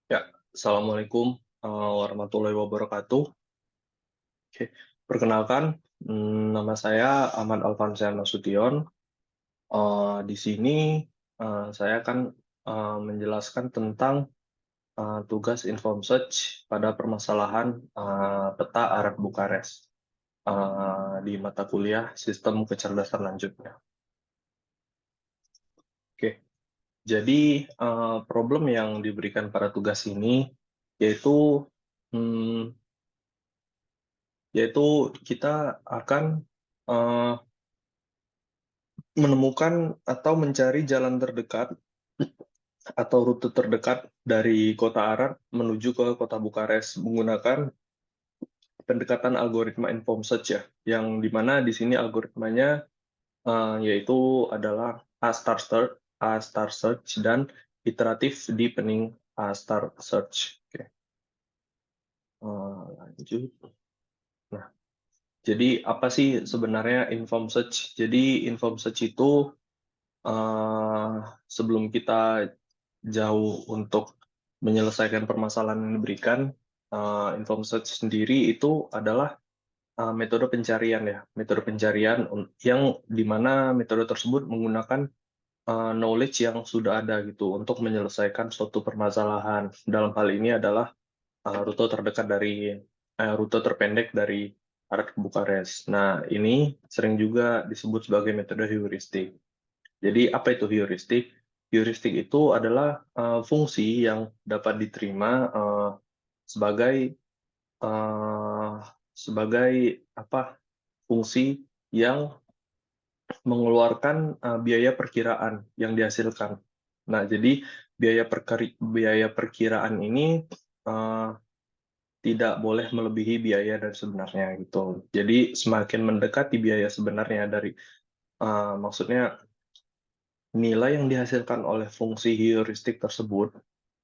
Ya, Assalamualaikum warahmatullahi wabarakatuh. Oke, perkenalkan, nama saya Ahmad Alfansyah Nasution. Di sini saya akan menjelaskan tentang tugas Inform Search pada permasalahan peta Arab Bukares di mata kuliah Sistem Kecerdasan Lanjutnya. Oke, jadi problem yang diberikan pada tugas ini yaitu hmm, yaitu kita akan eh, menemukan atau mencari jalan terdekat atau rute terdekat dari kota Arad menuju ke kota Bukares menggunakan pendekatan algoritma inform search ya, yang dimana di sini algoritmanya yaitu adalah A star search dan iteratif deepening A star search. Oke, lanjut. Nah, jadi apa sih sebenarnya inform search? Jadi inform search itu sebelum kita jauh untuk menyelesaikan permasalahan yang diberikan, inform search sendiri itu adalah metode pencarian ya, metode pencarian yang di mana metode tersebut menggunakan knowledge yang sudah ada gitu untuk menyelesaikan suatu permasalahan. Dalam hal ini adalah rute terdekat dari rute terpendek dari Arad ke Bukares. Nah, ini sering juga disebut sebagai metode heuristik. Jadi apa itu heuristik? Heuristik itu adalah fungsi yang dapat diterima sebagai eh, sebagai apa? Fungsi yang mengeluarkan biaya perkiraan yang dihasilkan. Nah, jadi biaya perkiraan ini eh, tidak boleh melebihi biaya dari sebenarnya gitu. Jadi semakin mendekati biaya sebenarnya dari maksudnya nilai yang dihasilkan oleh fungsi heuristik tersebut,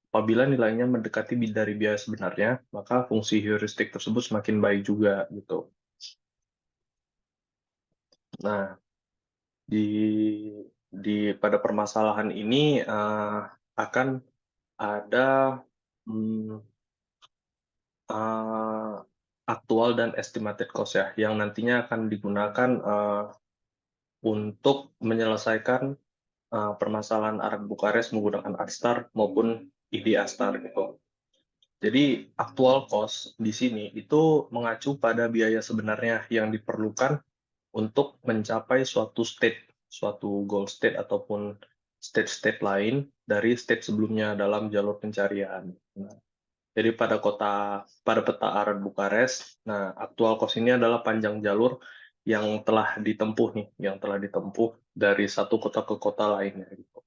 apabila nilainya mendekati dari biaya sebenarnya, maka fungsi heuristik tersebut semakin baik juga gitu. Nah, di pada permasalahan ini akan ada hmm, uh, aktual dan estimated cost ya, yang nantinya akan digunakan untuk menyelesaikan permasalahan Arab Bukares menggunakan Adstar maupun ID Astar gitu. Jadi actual cost di sini itu mengacu pada biaya sebenarnya yang diperlukan untuk mencapai suatu goal state ataupun state-state lain dari state sebelumnya dalam jalur pencarian. Nah, jadi pada peta Arad Bukares, nah actual cost ini adalah panjang jalur yang telah ditempuh nih, yang telah ditempuh dari satu kota ke kota lainnya. Gitu.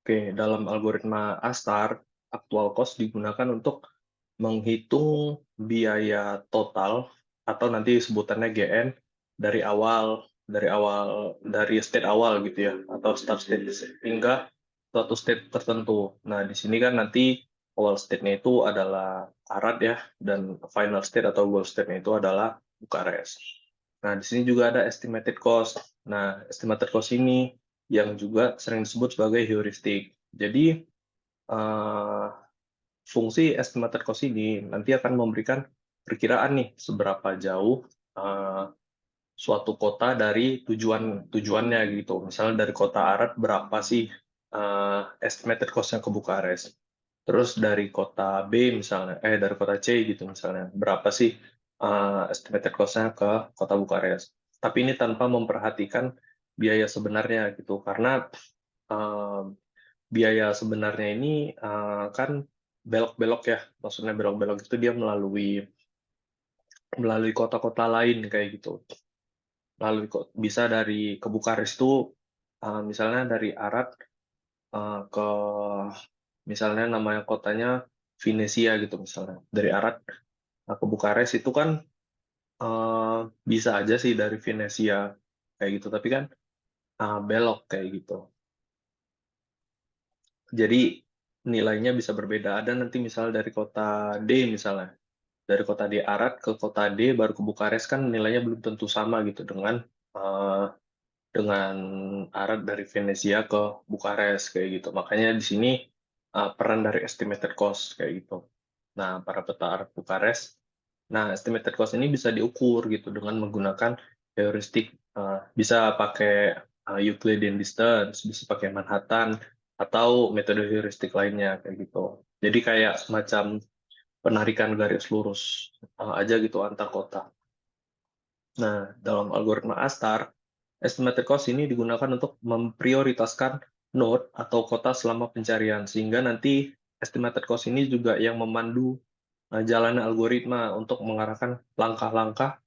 Oke, dalam algoritma Astar, actual cost digunakan untuk menghitung biaya total atau nanti sebutannya GN dari state awal gitu ya, atau start state hingga suatu state tertentu. Nah, di sini kan nanti awal state-nya itu adalah Arad ya, dan final state atau goal state-nya itu adalah Bukares. Nah, di sini juga ada estimated cost. Nah, estimated cost ini yang juga sering disebut sebagai heuristik. Jadi, eh, fungsi estimated cost ini nanti akan memberikan perkiraan nih seberapa jauh eh, suatu kota dari tujuannya gitu. Misalnya dari kota Arad berapa sih estimated cost-nya ke Bukares. Terus dari kota B misalnya, dari kota C gitu misalnya, berapa sih estimated cost-nya ke kota Bukares. Tapi ini tanpa memperhatikan biaya sebenarnya gitu, karena eh, biaya sebenarnya ini kan belok-belok ya, maksudnya belok-belok itu dia melalui melalui kota-kota lain kayak gitu. Lalu bisa dari ke Bukares itu misalnya dari Arad ke misalnya namanya kotanya Venesia gitu misalnya. Dari Arad ke Bukares itu kan bisa aja sih dari Venesia kayak gitu, tapi kan belok kayak gitu. Jadi nilainya bisa berbeda. Ada nanti misalnya dari kota D misalnya. Dari kota D Arad ke kota D baru ke Bukares kan nilainya belum tentu sama gitu dengan eh, dengan arah dari Venezia ke Bukares kayak gitu. Makanya di sini peran dari estimated cost kayak gitu. Nah, para peta arah Bukares, nah estimated cost ini bisa diukur gitu dengan menggunakan heuristik, bisa pakai Euclidean distance, bisa pakai Manhattan, atau metode heuristik lainnya kayak gitu. Jadi kayak semacam penarikan garis lurus aja gitu antar kota. Nah, dalam algoritma ASTAR, estimated cost ini digunakan untuk memprioritaskan node atau kota selama pencarian, sehingga nanti estimated cost ini juga yang memandu jalannya algoritma untuk mengarahkan langkah-langkah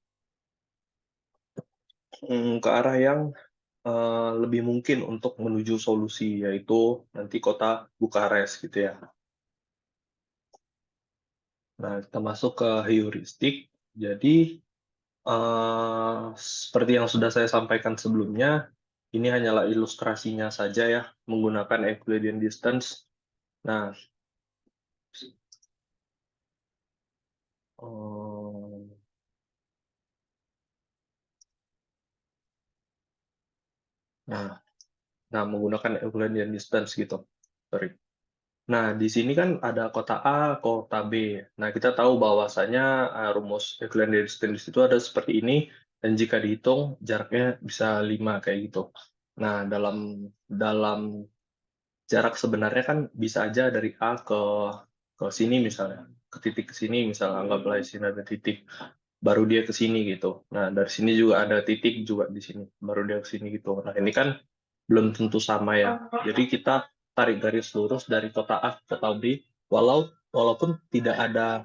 ke arah yang lebih mungkin untuk menuju solusi, yaitu nanti kota Bukares gitu ya. Nah, kita masuk ke heuristik. Jadi, seperti yang sudah saya sampaikan sebelumnya, ini hanyalah ilustrasinya saja ya, menggunakan Euclidean distance. Nah, eee, nah nah menggunakan Euclidean distance gitu, sorry. Nah, di sini kan ada kota A, kota B. Nah, kita tahu bahwasanya rumus Euclidean distance itu ada seperti ini, dan jika dihitung jaraknya bisa 5 kayak gitu. Nah, dalam jarak sebenarnya kan bisa aja dari A ke sini misalnya, ke titik ke sini misalnya, anggaplah di sini ada titik, baru dia ke sini gitu. Nah, dari sini juga ada titik juga di sini, baru dia ke sini gitu. Nah, ini kan belum tentu sama ya. Jadi kita tarik garis lurus dari kota A ke kota B, walaupun tidak ada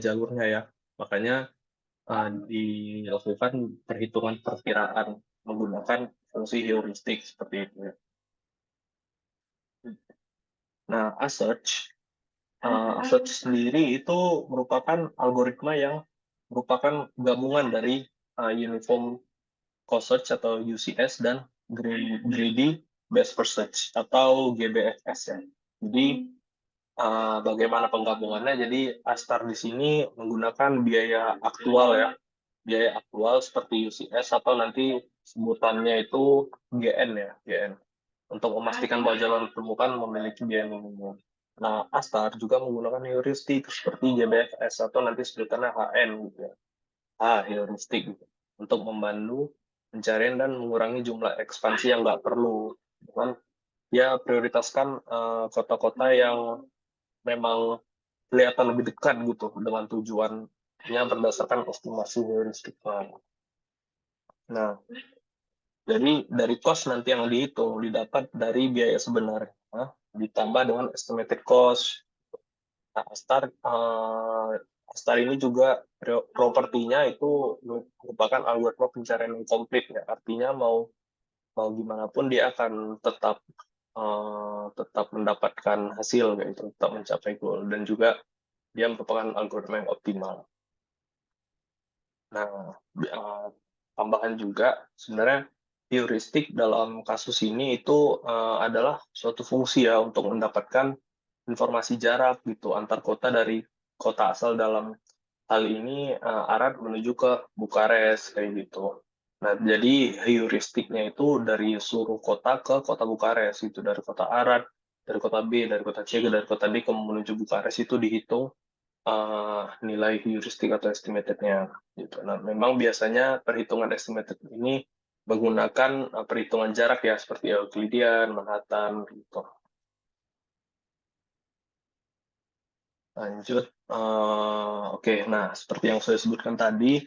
jalurnya ya. Makanya dilakukan perhitungan perkiraan menggunakan fungsi heuristik seperti itu ya. Nah, Search sendiri itu merupakan algoritma yang merupakan gabungan dari Uniform Cost Search atau UCS dan Greedy Best First Search atau GBFS ya. Jadi bagaimana penggabungannya? Jadi Astar di sini menggunakan biaya aktual ya, biaya aktual seperti UCS atau nanti sebutannya itu GN ya, GN, untuk memastikan bahwa jalan ditemukan memiliki biaya minimum. Nah, Astar juga menggunakan heuristik seperti GBFS atau nanti sebutannya HN gitu ya. Heuristik gitu. Untuk membantu pencarian dan mengurangi jumlah ekspansi yang nggak perlu. Cuman dia prioritaskan kota-kota yang memang kelihatan lebih dekat gitu dengan tujuannya berdasarkan estimasi heuristiknya. Nah, jadi dari cost nanti yang dihitung didapat dari biaya sebenarnya ditambah dengan estimated cost. Nah, Astar ini juga propertinya itu merupakan algoritma pencarian yang komplit ya. Artinya mau mau gimana pun dia akan tetap mendapatkan hasil kayak itu, tetap mencapai goal, dan juga dia merupakan algoritma yang optimal. Nah, tambahan juga sebenarnya heuristik dalam kasus ini itu adalah suatu fungsi ya untuk mendapatkan informasi jarak gitu antar kota dari kota asal, dalam hal ini Arad menuju ke Bukares kayak gitu. Nah, jadi heuristiknya itu dari seluruh kota ke kota Bukares itu, dari kota Arad, dari kota B, dari kota C, dari kota D ke menuju Bukares itu dihitung nilai heuristik atau estimated-nya gitu. Nah, memang biasanya perhitungan estimated ini menggunakan perhitungan jarak ya seperti Euclidean, Manhattan gitu. Lanjut, oke. Nah, seperti yang saya sebutkan tadi,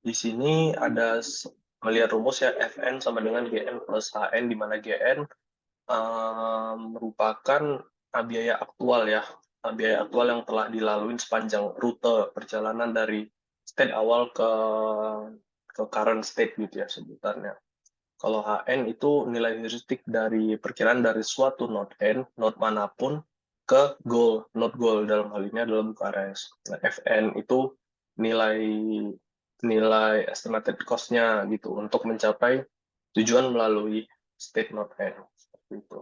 di sini ada melihat rumus ya Fn sama dengan Gn plus Hn, di mana Gn merupakan biaya aktual ya, biaya aktual yang telah dilalui sepanjang rute perjalanan dari state awal ke current state gitu ya sebutannya. Kalau HN itu nilai heuristik dari perkiraan dari suatu node N, node manapun ke goal, node goal dalam hal ini adalah Bukares. Nah, FN itu nilai nilai estimated cost-nya gitu untuk mencapai tujuan melalui state node N. Seperti itu.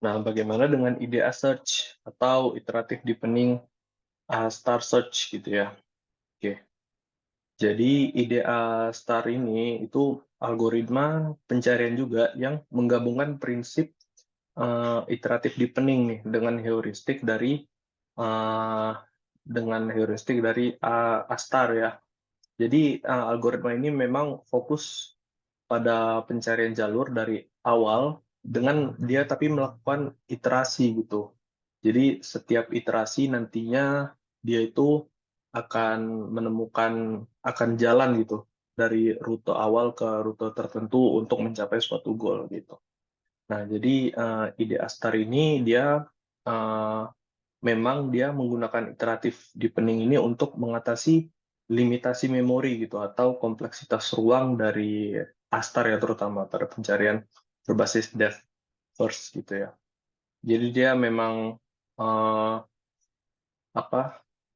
Nah, bagaimana dengan ide search atau iteratif deepening star search gitu ya? Oke. Jadi IDEA star ini itu algoritma pencarian juga yang menggabungkan prinsip iteratif deepening nih uh, dengan heuristik dari Astar ya. Jadi algoritma ini memang fokus pada pencarian jalur dari awal dengan dia tapi melakukan iterasi gitu. Jadi setiap iterasi nantinya dia itu akan jalan gitu dari rute awal ke rute tertentu untuk mencapai suatu goal gitu. Nah, jadi ide Astar ini dia uh, memang dia menggunakan iteratif deepening ini untuk mengatasi limitasi memori gitu atau kompleksitas ruang dari Astar ya terutama pada pencarian berbasis depth first gitu ya. Jadi dia memang eh, apa?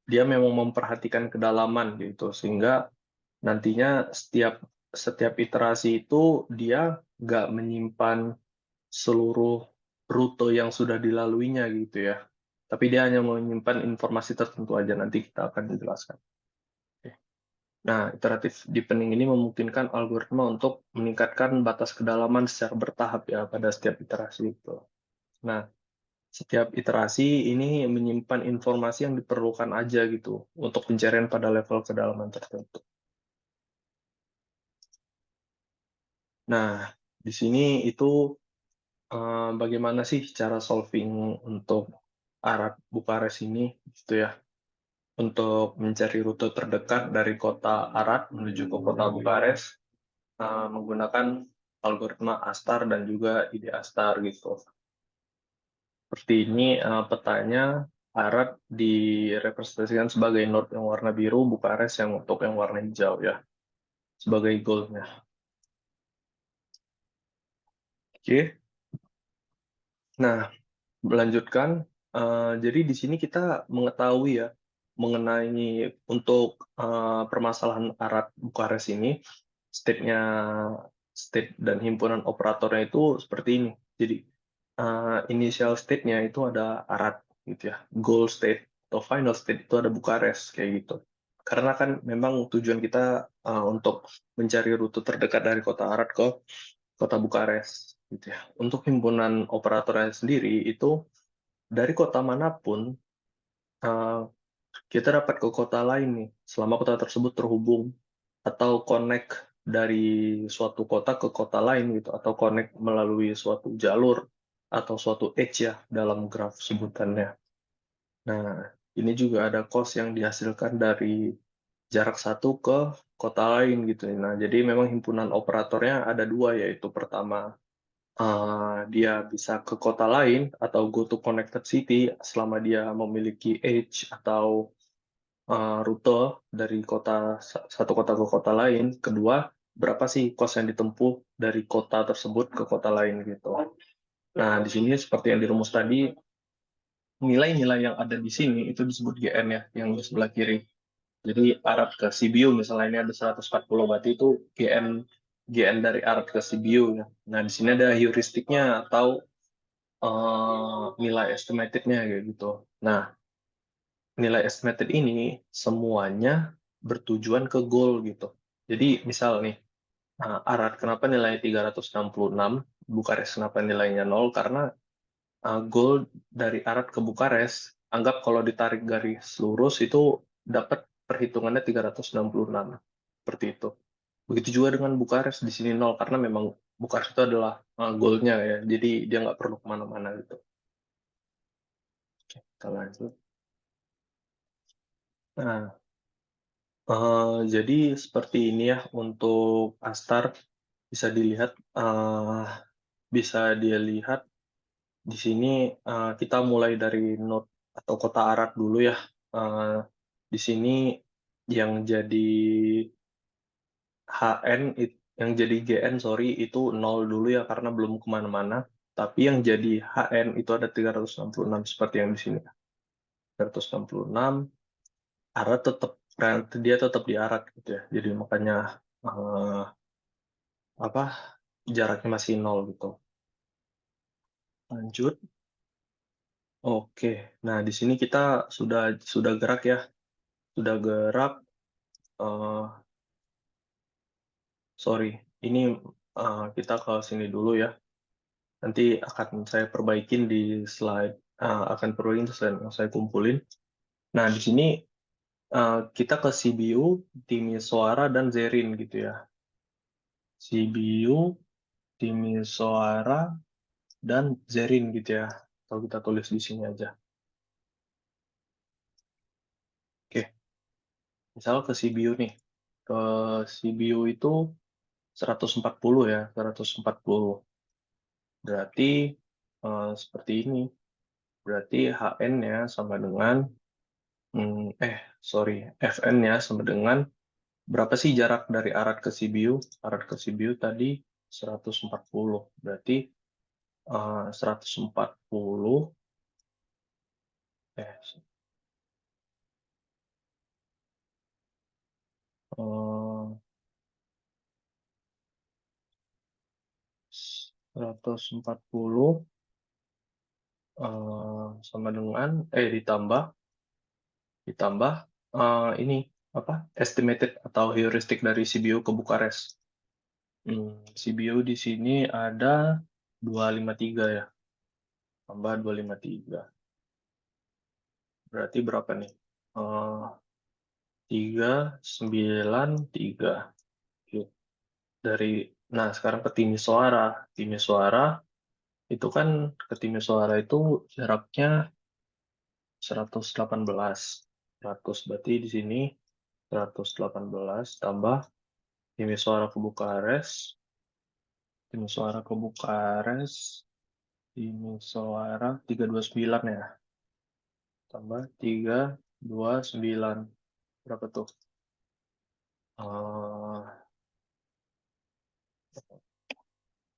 Dia memang memperhatikan kedalaman gitu sehingga nantinya setiap iterasi itu dia nggak menyimpan seluruh rute yang sudah dilaluinya gitu ya. Tapi dia hanya menyimpan informasi tertentu aja, nanti kita akan dijelaskan. Oke. Nah, iteratif deepening ini memungkinkan algoritma untuk meningkatkan batas kedalaman secara bertahap ya pada setiap iterasi itu. Nah, setiap iterasi ini menyimpan informasi yang diperlukan aja gitu untuk pencarian pada level kedalaman tertentu. Nah, di sini itu bagaimana sih cara solving untuk Arab Bukares ini gitu ya. Untuk mencari rute terdekat dari kota Arad menuju ke kota Bukares menggunakan algoritma Astar dan juga ide Astar gitu. Seperti ini petanya Arad direpresentasikan sebagai node yang warna biru, Bukares yang untuk yang warna hijau ya sebagai goalnya. Oke, nah melanjutkan. Jadi di sini kita mengetahui ya mengenai untuk permasalahan Arad Bukares ini state-nya state dan himpunan operatornya itu seperti ini. Jadi initial state-nya itu ada Arad gitu ya. Goal state atau final state itu ada Bukares kayak gitu. Karena kan memang tujuan kita untuk mencari rute terdekat dari kota Arad ke kota Bukares gitu ya. Untuk himpunan operatornya sendiri itu dari kota manapun eh, kita dapat ke kota lain nih, selama kota tersebut terhubung atau connect dari suatu kota ke kota lain gitu, atau connect melalui suatu jalur atau suatu edge ya dalam graf sebutannya. Nah, ini juga ada cost yang dihasilkan dari jarak satu ke kota lain gitu. Nah, jadi memang himpunan operatornya ada dua, yaitu pertama dia bisa ke kota lain atau go to connected city selama dia memiliki edge atau rute dari satu kota ke kota lain. Kedua, berapa sih cost yang ditempuh dari kota tersebut ke kota lain gitu. Nah, di sini seperti yang dirumus tadi, nilai-nilai yang ada di sini itu disebut GN ya, yang di sebelah kiri. Jadi Arab ke CBU misalnya ini ada 140, berarti itu GN dari Arab ke CBU ya. Nah, di sini ada heuristiknya atau nilai estimated-nya kayak gitu. Nah, nilai estimated ini semuanya bertujuan ke goal gitu. Jadi misal nih, Arad kenapa nilainya 366, Bukares kenapa nilainya 0? Karena goal dari Arad ke Bukares, anggap kalau ditarik garis lurus itu dapat perhitungannya 366. Seperti itu. Begitu juga dengan Bukares, di sini 0, karena memang Bukares itu adalah goal-nya ya, jadi dia nggak perlu kemana-mana gitu. Oke, kita lanjut. Nah, jadi seperti ini ya untuk Astar bisa dilihat bisa dia lihat di sini kita mulai dari node atau kota Arad dulu ya. Eh, di sini yang jadi yang jadi GN sorry itu 0 dulu ya karena belum kemana-mana. Tapi yang jadi HN itu ada 366 seperti yang di sini. 366 Arad dia tetap di Arad gitu ya. Jadi makanya eh, apa jaraknya masih 0 gitu. Lanjut. Oke. Nah, di sini kita sudah gerak ya. Sudah gerak sorry, ini kita ke sini dulu ya. Nanti akan saya perbaikin di slide, akan perbaikin slide yang saya kumpulin. Nah, di sini kita ke CBU, Timisoara, dan Zerin gitu ya. CBU, Timisoara, dan Zerin gitu ya. Kalau kita tulis di sini aja. Oke, misal ke CBU nih. Ke CBU itu 140 ya, 140. Berarti seperti ini. Berarti HN-nya sama dengan, sorry, FN-nya sama dengan berapa sih jarak dari Arad ke Sibiu? Arad ke Sibiu tadi 140. Berarti 140, eh, eh, 140 sama dengan, ditambah ini, apa, estimated atau heuristik dari Sibiu ke Bukares. CBU di sini ada 253 ya, tambah 253. Berarti berapa nih? 393. Yuk. Nah, sekarang ke Timisoara. Timisoara itu kan, ke Timisoara itu jaraknya 118. 100, berarti di sini 118 tambah Timisoara ke Bukares. Timisoara ke Bukares. Timisoara 329 ya. Tambah 329. Berapa tuh?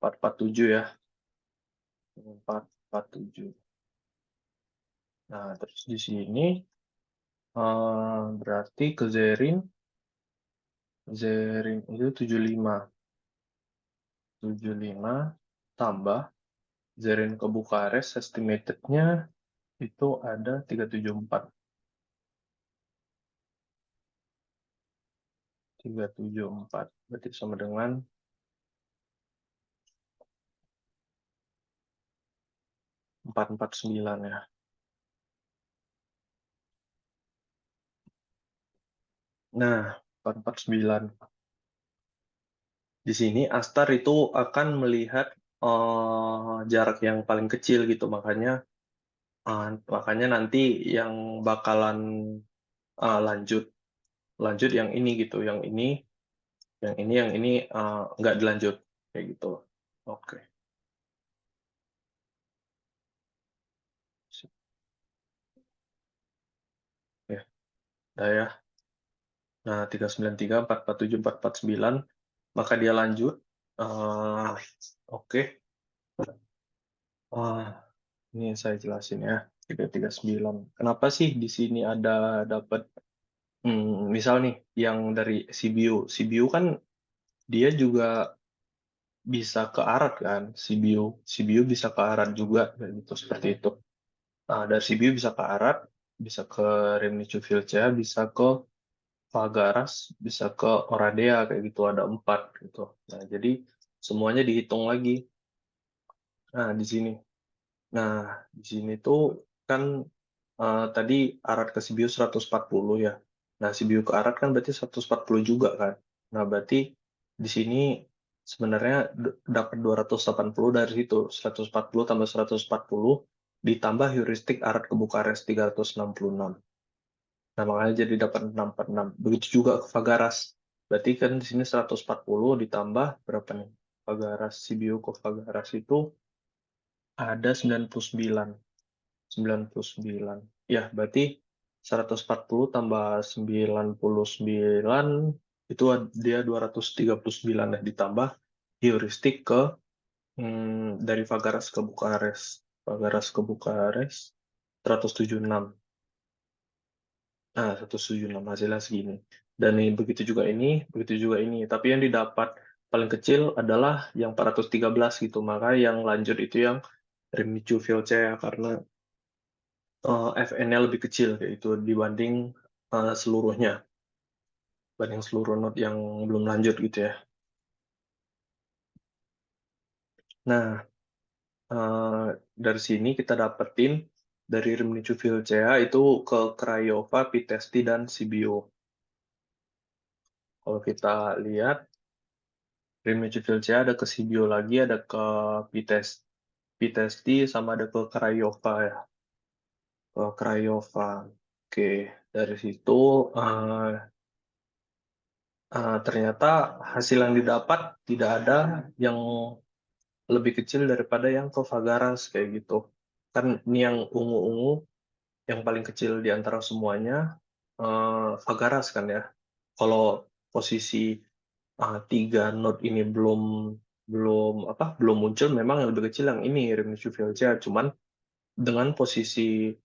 447 ya. 447. Nah, terus di sini berarti ke Zerin itu 75. 75 tambah Zerin ke Bukares estimated-nya itu ada 374. 374 berarti sama dengan 449 ya. Nah, 449. Di sini Astar itu akan melihat jarak yang paling kecil gitu, makanya nanti yang bakalan lanjut lanjut yang ini gitu, yang ini nggak dilanjut kayak gitu. Oke. Sip. Ya, udah ya. Nah, 393, 447, 449, maka dia lanjut. Oke. Wah, ini saya jelasin ya. 339. Kenapa sih di sini ada dapat, misal nih yang dari CBU. CBU kan dia juga bisa ke Arad kan, CBU bisa ke Arad juga kayak gitu, seperti itu. Nah, dari CBU bisa ke Arad, bisa ke Rimini Vilcea, bisa ke Fagaras, bisa ke Oradea kayak gitu, ada 4 gitu. Nah, jadi semuanya dihitung lagi. Nah, di sini. Nah, di sini tuh kan tadi Arad ke Sibiu 140 ya. Nah, Sibiu ke Arad kan berarti 140 juga kan. Nah, berarti di sini sebenarnya dapat 280 dari situ. 140 tambah 140 ditambah heuristik Arad ke Bukares 366. Nah, makanya jadi dapat 646. Begitu juga ke Fagaras. Berarti kan di sini 140 ditambah berapa nih? Fagaras, Sibiu ke Fagaras itu ada 99. 99. Ya, berarti 140 tambah 99 itu dia 239 ya, ditambah heuristik ke dari Fagaras ke Bukares. Fagaras ke Bukares 176. Nah, 176 hasilnya segini. Dan ini begitu juga ini. Tapi yang didapat paling kecil adalah yang 413 gitu. Maka yang lanjut itu yang Remicu Vilcea karena FN-nya lebih kecil kayak itu dibanding seluruhnya, seluruh node yang belum lanjut gitu ya. Nah, dari sini kita dapetin dari Rimini-Chufilcea itu ke Craiova, Vitesti, dan Sibiu. Kalau kita lihat, Rimini-Chufilcea ada ke Sibiu lagi, ada ke Vitesti, sama ada ke Craiova ya. Ke Craiova. Oke, dari situ eh, ternyata hasil yang didapat tidak ada yang lebih kecil daripada yang ke Fagaras kayak gitu. Kan ini yang ungu-ungu, yang paling kecil di antara semuanya Fagaras kan ya. Kalau posisi 3 note ini belum belum belum muncul, memang yang lebih kecil yang ini Rimini Filja. Cuman dengan posisi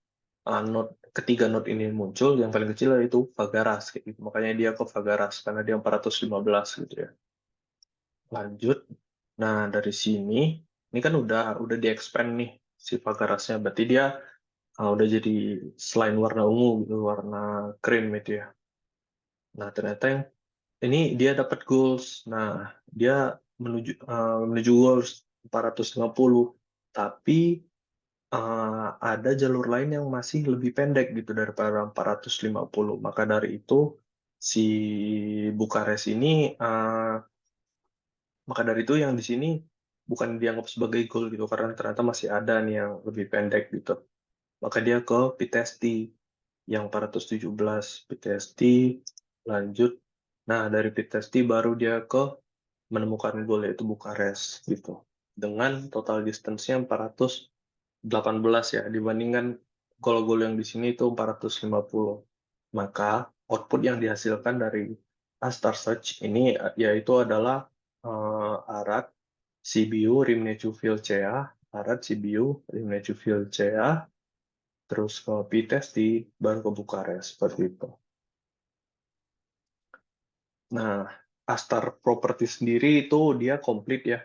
note ketiga note ini muncul, yang paling kecil itu Fagaras kayak gitu. Makanya dia ke Fagaras karena dia 415 gitu ya. Lanjut. Nah, dari sini ini kan udah di-expand nih si Fagarasnya. Berarti dia udah jadi selain warna ungu gitu, warna krim itu ya. Nah, ternyata yang ini dia dapat goals. Nah, dia menuju goals 450. Tapi ada jalur lain yang masih lebih pendek gitu daripada 450. Maka dari itu si Bukares ini maka dari itu yang di sini bukan dianggap sebagai goal gitu karena ternyata masih ada nih yang lebih pendek gitu. Maka dia ke Vitesti yang 417 Vitesti lanjut. Nah, dari Vitesti baru dia ke menemukan gol yaitu Bukares gitu. Dengan total distance-nya 418 ya dibandingkan gol-gol yang di sini itu 450. Maka output yang dihasilkan dari Astar Search ini yaitu adalah Arad, Sibiu, Rimnechu Vilcea, Arad, Sibiu, Rimnechu Vilcea, terus ke Pitesti, baru ke Bukares, seperti itu. Nah, Astar Property sendiri itu dia komplit ya.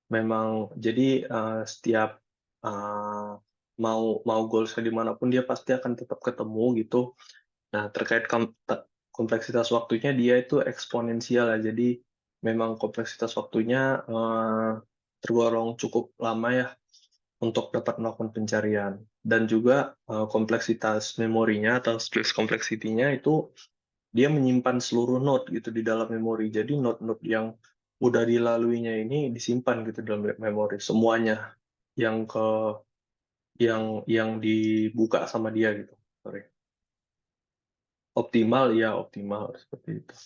Memang jadi setiap uh, mau goalsnya dimanapun dia pasti akan tetap ketemu gitu. Nah, terkait kompleksitas waktunya dia itu eksponensial ya. Jadi memang kompleksitas waktunya tergolong cukup lama ya untuk dapat melakukan pencarian. Dan juga kompleksitas memorinya atau space complexity-nya itu dia menyimpan seluruh node gitu di dalam memori. Jadi node-node yang udah dilaluinya ini disimpan gitu dalam memori semuanya yang ke yang dibuka sama dia gitu. Sorry. Optimal ya optimal seperti itu.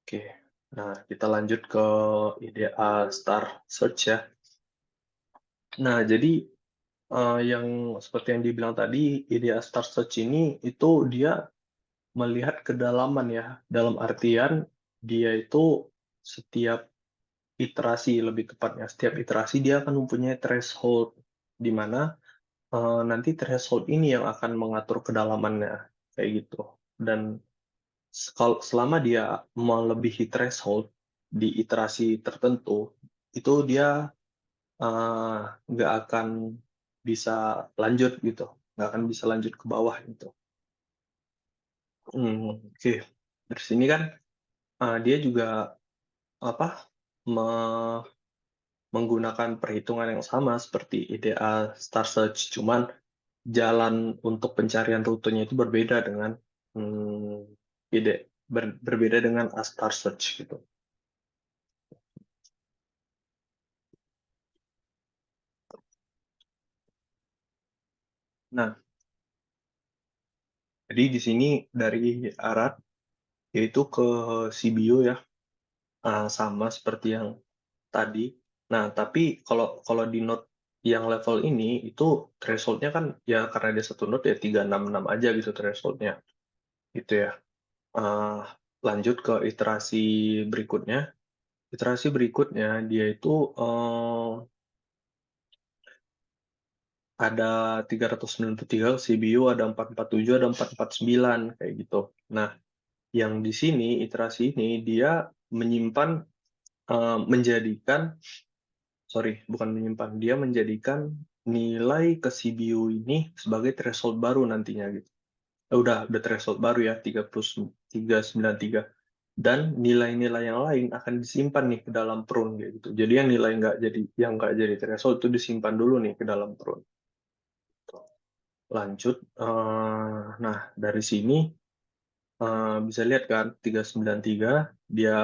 Oke. Nah, kita lanjut ke IDEA Star Search ya. Nah, jadi yang seperti yang dibilang tadi, IDEA Star Search ini itu dia melihat kedalaman ya. Dalam artian dia itu setiap iterasi lebih tepatnya, setiap iterasi dia akan mempunyai threshold di mana nanti threshold ini yang akan mengatur kedalamannya kayak gitu. Dan selama dia melebihi threshold di iterasi tertentu, itu dia eh, nggak akan bisa lanjut gitu, nggak akan bisa lanjut ke bawah gitu. Oke. Dari sini kan dia juga apa menggunakan perhitungan yang sama seperti IDEA Star Search, cuman jalan untuk pencarian rutenya itu berbeda dengan ide berbeda dengan A Star Search gitu. Nah, jadi di sini dari Arad yaitu ke CBU ya, sama seperti yang tadi. Nah, tapi kalau kalau di node yang level ini itu thresholdnya kan ya karena dia satu node ya 366 aja gitu thresholdnya gitu ya. Uh, Lanjut ke iterasi berikutnya. Iterasi berikutnya dia itu ada 393 CPU, ada 447, ada 449 kayak gitu. Nah, yang di sini iterasi ini dia menyimpan menjadikan bukan menyimpan, dia menjadikan nilai ke CPU ini sebagai threshold baru nantinya gitu. Udah threshold baru ya 3 plus 393. dan nilai-nilai yang lain akan disimpan nih ke dalam prune kayak gitu. Jadi yang nggak jadi threshold itu disimpan dulu nih ke dalam prune. Lanjut, nah dari sini bisa lihat kan 393 dia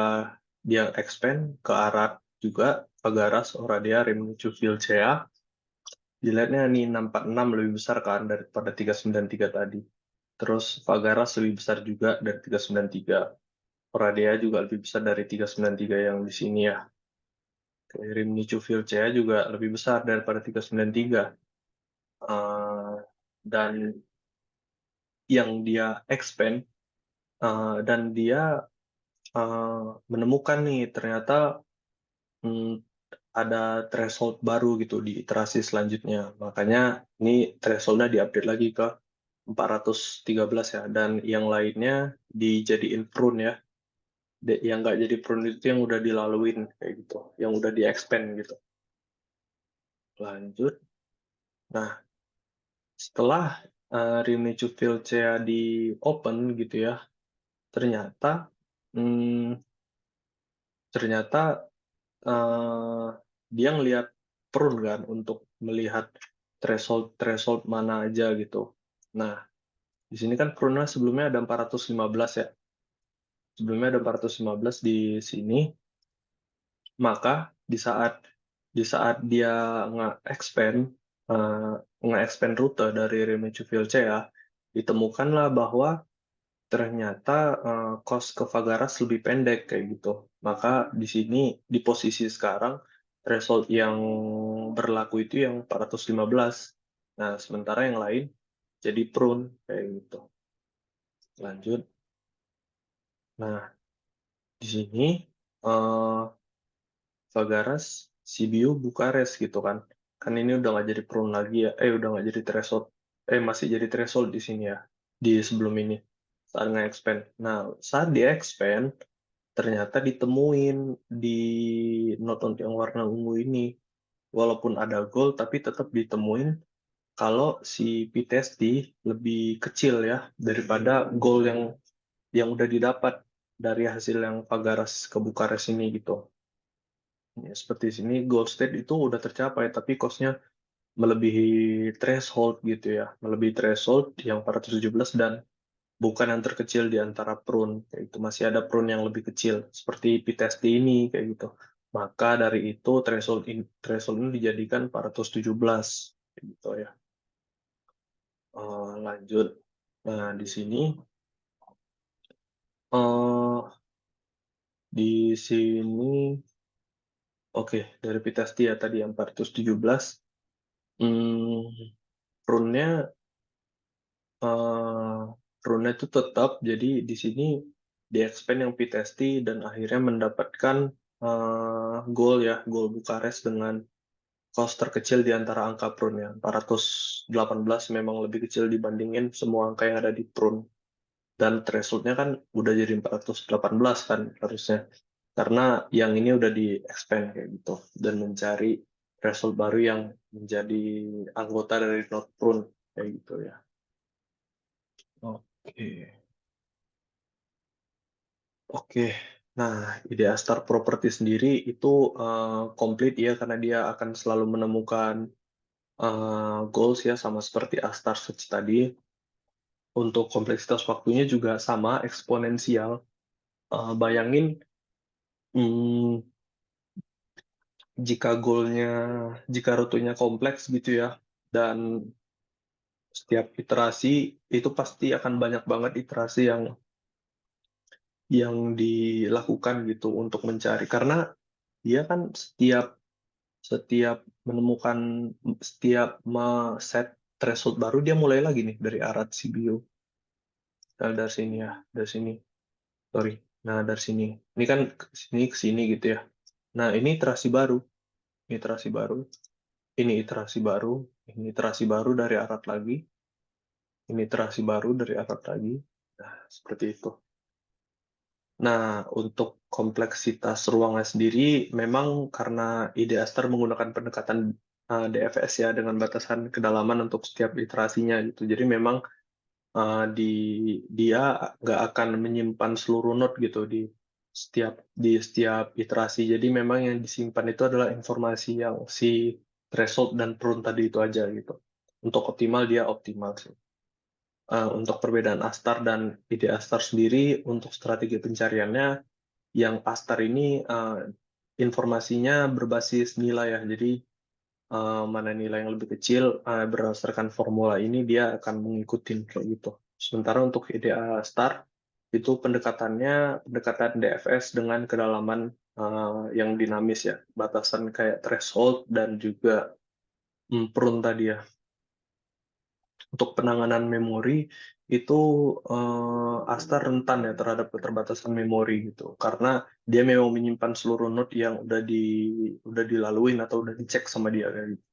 dia expand ke arah juga Fagaras, Oradea, Rimnichu, Vilcea. Dilihatnya nih 646 lebih besar kan daripada 393 tadi. Terus Fagaras lebih besar juga dari 393. Oradea juga lebih besar dari 393 yang di sini ya. Rimnichu, Vilcea juga lebih besar daripada 393. Dan yang dia expand dan dia menemukan nih ternyata ada threshold baru gitu di iterasi selanjutnya. Makanya ini thresholdnya diupdate lagi ke 413 ya, dan yang lainnya dijadiin prune ya. Yang nggak jadi prune itu yang udah dilaluin kayak gitu, yang udah di-expand gitu. Lanjut. Nah, setelah Rimnichu Vilcea di open gitu ya, ternyata hmm, ternyata dia ngelihat prune kan untuk melihat threshold mana aja gitu. Nah, di sini kan prune sebelumnya ada 415 ya. Sebelumnya ada 415 di sini, maka di saat dia nge-expand rute dari Rimnichu Vilcea, ditemukanlah bahwa ternyata cost ke Fagaras lebih pendek kayak gitu. Maka di sini di posisi sekarang threshold yang berlaku itu yang 415. Nah, sementara yang lain jadi prune kayak gitu. Lanjut. Nah, di sini eh, Fagaras, Sibiu, Bukares gitu kan. Kan ini udah nggak jadi prune lagi ya. Udah nggak jadi threshold. Masih jadi threshold di sini ya. Di sebelum ini saat nge-expand. Nah, saat di-expand ternyata ditemuin di node yang warna ungu ini, walaupun ada gold tapi tetap ditemuin kalau si P-Testi lebih kecil ya daripada gold yang udah didapat dari hasil yang Fagaras ke Bukares ini gitu. Ya, seperti sini gold state itu udah tercapai tapi cost-nya melebihi threshold gitu ya, melebihi threshold yang 417 dan bukan yang terkecil di antara prune, kayak itu masih ada prune yang lebih kecil seperti p-test ini kayak gitu. Maka dari itu threshold ini dijadikan 417 kayak gitu ya. Lanjut. Nah, di sini di sini oke, dari p-test ya tadi yang 417 prune-nya eh, rune itu tetap, jadi di sini di-expand yang P-Testi dan akhirnya mendapatkan goal ya, goal Bukares dengan cost terkecil di antara angka prune ya. 418 memang lebih kecil dibandingin semua angka yang ada di prune. Dan threshold-nya kan udah jadi 418 kan harusnya. Karena yang ini udah di-expand kayak gitu. Dan mencari threshold baru yang menjadi anggota dari node prune kayak gitu ya. Oke. Oke, nah ide Astar Property sendiri itu komplit ya karena dia akan selalu menemukan goals ya sama seperti Astar Search tadi. Untuk kompleksitas waktunya juga sama eksponensial. Bayangin hmm, jika rutenya kompleks gitu ya dan setiap iterasi itu pasti akan banyak banget iterasi yang dilakukan gitu untuk mencari karena dia kan setiap set threshold baru dia mulai lagi nih dari arat CBU. Nah, dari sini ya, dari sini. Sorry. Nah, dari sini. Ini kan ke sini gitu ya. Nah, ini iterasi baru. Ini iterasi baru. Ini iterasi baru. Ini iterasi baru dari arat lagi. Ini iterasi baru dari arat lagi. Nah, seperti itu. Nah, untuk kompleksitas ruangnya sendiri, memang karena ide Aster menggunakan pendekatan DFS ya dengan batasan kedalaman untuk setiap iterasinya gitu. Jadi memang dia nggak akan menyimpan seluruh node gitu di setiap iterasi. Jadi memang yang disimpan itu adalah informasi yang si threshold dan prune tadi itu aja gitu. Untuk optimal dia optimal sih. Untuk perbedaan Astar dan ide Astar sendiri untuk strategi pencariannya, yang Astar ini informasinya berbasis nilai ya. Jadi mana nilai yang lebih kecil, berdasarkan formula ini dia akan mengikuti kayak gitu. Sementara untuk IDA Star itu pendekatan DFS dengan kedalaman yang dinamis ya, batasan kayak threshold dan juga prune tadi ya. Untuk penanganan memori itu Astar rentan ya terhadap keterbatasan memori gitu, karena dia memang menyimpan seluruh node yang udah dilaluin atau udah dicek sama dia kayak gitu.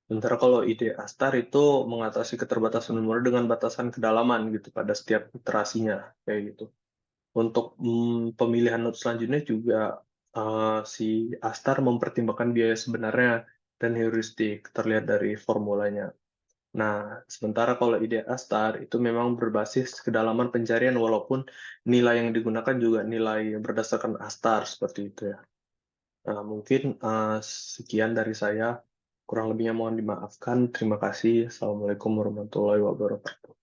Sementara kalau ide Astar itu mengatasi keterbatasan memori dengan batasan kedalaman gitu pada setiap iterasinya kayak gitu. Untuk pemilihan node selanjutnya juga si Astar mempertimbangkan biaya sebenarnya dan heuristik terlihat dari formulanya. Nah, sementara kalau ide Astar itu memang berbasis kedalaman pencarian walaupun nilai yang digunakan juga nilai yang berdasarkan Astar seperti itu ya. Nah, mungkin sekian dari saya. Kurang lebihnya mohon dimaafkan. Terima kasih. Assalamualaikum warahmatullahi wabarakatuh.